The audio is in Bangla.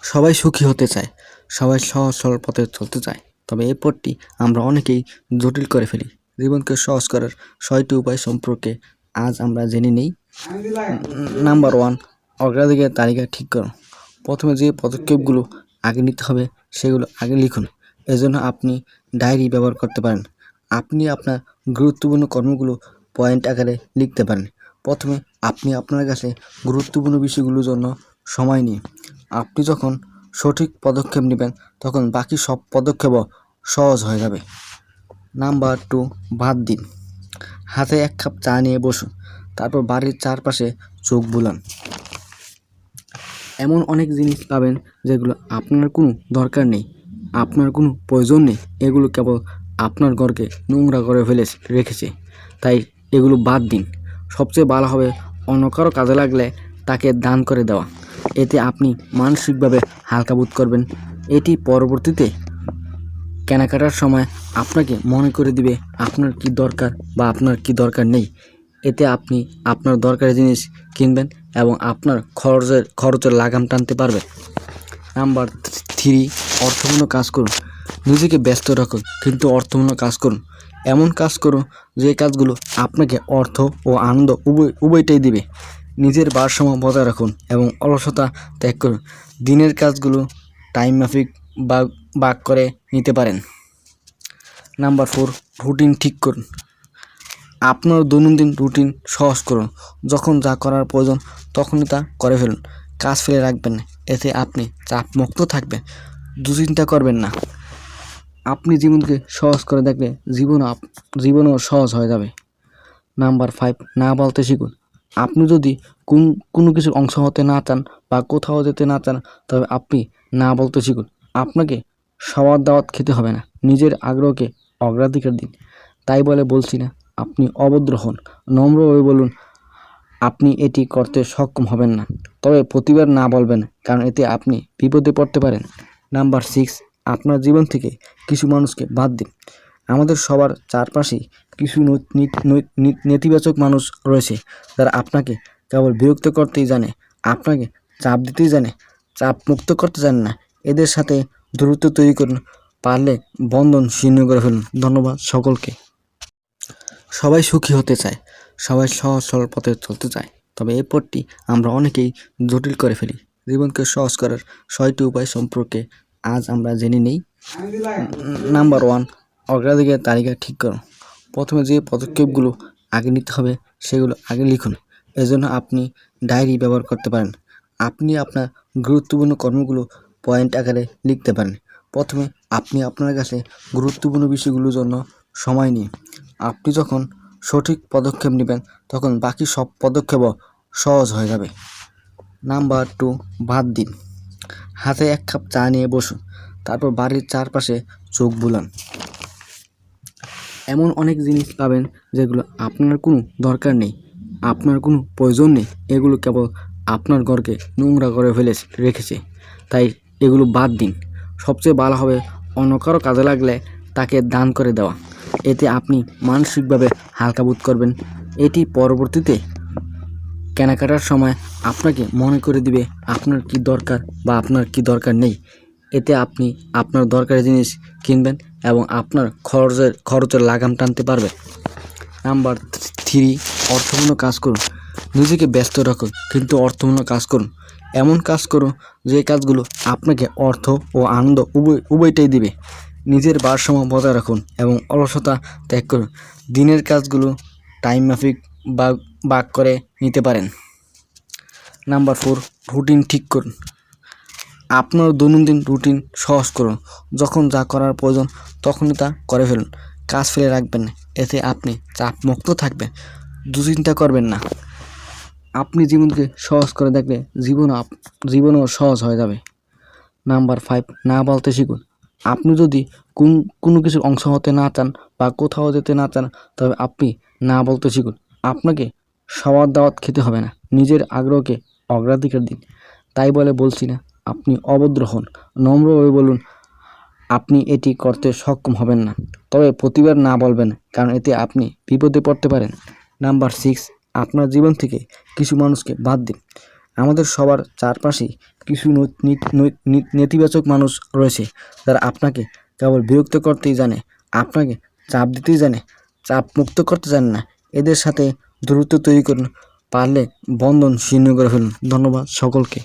সবাই সুখী হতে চায়, সবাই সহজ সরল পথে চলতে চায়। তবে এই পথটি আমরা অনেকেই জটিল করে ফেলি। জীবনকে সহজ করার ৬টি উপায় সম্পর্কে আজ আমরা জেনে নিই। নাম্বার 1, অগ্রাধিকার তালিকা ঠিক করুন। প্রথমে যে পদক্ষেপগুলো আগে নিতে হবে সেগুলো আগে লিখুন। এজন্য আপনি ডায়েরি ব্যবহার করতে পারেন। আপনি আপনার গুরুত্বপূর্ণ কর্মগুলো পয়েন্ট আকারে লিখতে পারেন। প্রথমে আপনি আপনার কাছে গুরুত্বপূর্ণ বিষয়গুলোর জন্য সময় নিন। আপনি যখন সঠিক পদক্ষেপ নেবেন তখন বাকি সব পদক্ষেপও সহজ হয়ে যাবে। নাম্বার 2, বাদ দিন। হাতে 1 কাপ চা নিয়ে বসুন, তারপর বাড়ির চারপাশে চোখ বুলান। এমন অনেক জিনিস পাবেন যেগুলো আপনার কোনো দরকার নেই, আপনার কোনো প্রয়োজন নেই। এগুলো কেবল আপনার ঘরকে নোংরা করে রেখেছে, তাই এগুলো বাদ দিন। সবচেয়ে ভালো হবে অন্য কারো কাজে লাগলে তাকে দান করে দেওয়া। এতে আপনি মানসিকভাবে হালকা বোধ করবেন। এটি পরবর্তীতে কেনাকাটার সময় আপনাকে মনে করে দিবে আপনার কি দরকার বা আপনার কি দরকার নেই। এতে আপনি আপনার দরকারি জিনিস কিনবেন এবং আপনার খরচের লাগাম টানতে পারবেন। নাম্বার 3, অর্থপূর্ণ কাজ করুন। নিজেকে ব্যস্ত রাখুন কিন্তু অর্থপূর্ণ কাজ করুন। এমন কাজ করুন যে কাজগুলো আপনাকে অর্থ ও আনন্দ উভয়টাই দিবে। নিজের ভারসাম্য বজায় রাখুন এবং অলসতা ত্যাগ করুন। দিনের কাজগুলো টাইম মাফিক ভাগ করে নিতে পারেন। নাম্বার 4, রুটিন ঠিক করুন। আপনার দৈনন্দিন রুটিন সহজ করুন। যখন যা করার প্রয়োজন তখনই তা করে ফেলুন। কাজ ফেলে রাখবেন না। এতে আপনি চাপমুক্ত থাকবেন, দুশ্চিন্তা করবেন না। আপনি জীবনকে সহজ করে দেখলে জীবনও সহজ হয়ে যাবে। নাম্বার 5, না বলতে শিখুন। আপনি যদি কোনো কিছুর অংশ হতে না চান বা কোথাও যেতে না চান তবে আপনি না বলতে শিখুন। আপনাকে সবার দাওয়াত খেতে হবে না, নিজের আগ্রহকে অগ্রাধিকার দিন। তাই বলে বলছি না আপনি অভদ্র হন, নম্র হয়ে বলুন আপনি এটি করতে সক্ষম হবেন না। তবে প্রতিবার না বলবেন, কারণ এতে আপনি বিপদে পড়তে পারেন। নাম্বার 6, আপনার জীবন থেকে কিছু মানুষকে বাদ দিন। আমাদের সবার চারপাশেই কিছু নেতিবাচক মানুষ রয়েছে যারা আপনাকে কেবল বিরক্ত করতেই জানে, আপনাকে চাপ দিতেই জানে, চাপ মুক্ত করতে জানে না। এদের সাথে দূরত্ব তৈরি করুন, পারলে বন্ধন ছিন্ন করে ফেলুন। ধন্যবাদ সকলকে। সবাই সুখী হতে চায়, সবাই সহজ সরল পথে চলতে চায়। তবে এই পথটি আমরা অনেকেই জটিল করে ফেলি। জীবনকে সহজ করার 6টি উপায় সম্পর্কে আজ আমরা জেনে নিই। নাম্বার 1, অগ্রাধিকার তালিকা ঠিক করুন। প্রথমে যে পদক্ষেপগুলো আগে নিতে হবে সেগুলো আগে লিখুন। এজন্য আপনি ডায়েরি ব্যবহার করতে পারেন। আপনি আপনার গুরুত্বপূর্ণ কর্মগুলো পয়েন্ট আকারে লিখতে পারেন। প্রথমে আপনি আপনার কাছে গুরুত্বপূর্ণ বিষয়গুলোর জন্য সময় নিন। আপনি যখন সঠিক পদক্ষেপ নেবেন তখন বাকি সব পদক্ষেপও সহজ হয়ে যাবে। নাম্বার 2, বাদ দিন। হাতে 1 কাপ চা নিয়ে বসুন, তারপর বাড়ির চারপাশে চোখ বুলান। এমন অনেক জিনিস পাবেন যেগুলো আপনার কোনো দরকার নেই, আপনার কোনো প্রয়োজন নেই। এগুলো কেবল আপনার ঘরকে নোংরা করে রেখেছে, তাই এগুলো বাদ দিন। সবচেয়ে ভালো হবে অন্য কারো কাজে লাগলে তাকে দান করে দেওয়া। এতে আপনি মানসিকভাবে হালকা বোধ করবেন। এটি পরবর্তীতে কেনাকাটার সময় আপনাকে মনে করে দিবে আপনার কি দরকার বা আপনার কি দরকার নেই। এতে আপনি আপনার দরকারি জিনিস কিনবেন এবং আপনার খরচের লাগাম টানতে পারবেন। নাম্বার 3, অর্থপূর্ণ কাজ করুন। নিজেকে ব্যস্ত রাখুন কিন্তু অর্থপূর্ণ কাজ করুন। এমন কাজ করুন যে কাজগুলো আপনাকে অর্থ ও আনন্দ উভয়টাই দিবে। নিজের ভারসাম্য বজায় রাখুন এবং অলসতা ত্যাগ করুন। দিনের কাজগুলো টাইম মাফিক ভাগ করে নিতে পারেন। নাম্বার 4, রুটিন ঠিক করুন। আপনার দৈনন্দিন রুটিন সহজ করুন। যখন যা করার প্রয়োজন তখনই তা করে ফেলুন। কাজ ফেলে রাখবেন না। এতে আপনি চাপমুক্ত থাকবেন, দুশ্চিন্তা করবেন না। আপনি জীবনকে সহজ করে দেখলে জীবনও সহজ হয়ে যাবে। নাম্বার 5, না বলতে শিখুন। আপনি যদি কোনো কিছুর অংশ হতে না চান বা কোথাও যেতে না চান তবে আপনি না বলতে শিখুন। আপনাকে সবার দাওয়াত খেতে হবে না, নিজের আগ্রহকে অগ্রাধিকার দিন। তাই বলে বলছি না আপনি অভদ্র হন, নম্র হয়ে বলুন আপনি এটি করতে সক্ষম হবেন না। তবে প্রতিবার না বলবেন, কারণ এতে আপনি বিপদে পড়তে পারেন। নাম্বার 6, আপনার জীবন থেকে কিছু মানুষকে বাদ দিন। আমাদের সবার চারপাশেই কিছু নেতিবাচক মানুষ রয়েছে যারা আপনাকে কেবল বিরক্ত করতেই জানে, আপনাকে চাপ দিতেই জানে, চাপ মুক্ত করতে জানে না। এদের সাথে দূরত্ব তৈরি করুন, পারলে বন্ধন ছিন্ন করে ফেলুন। ধন্যবাদ সকলকে।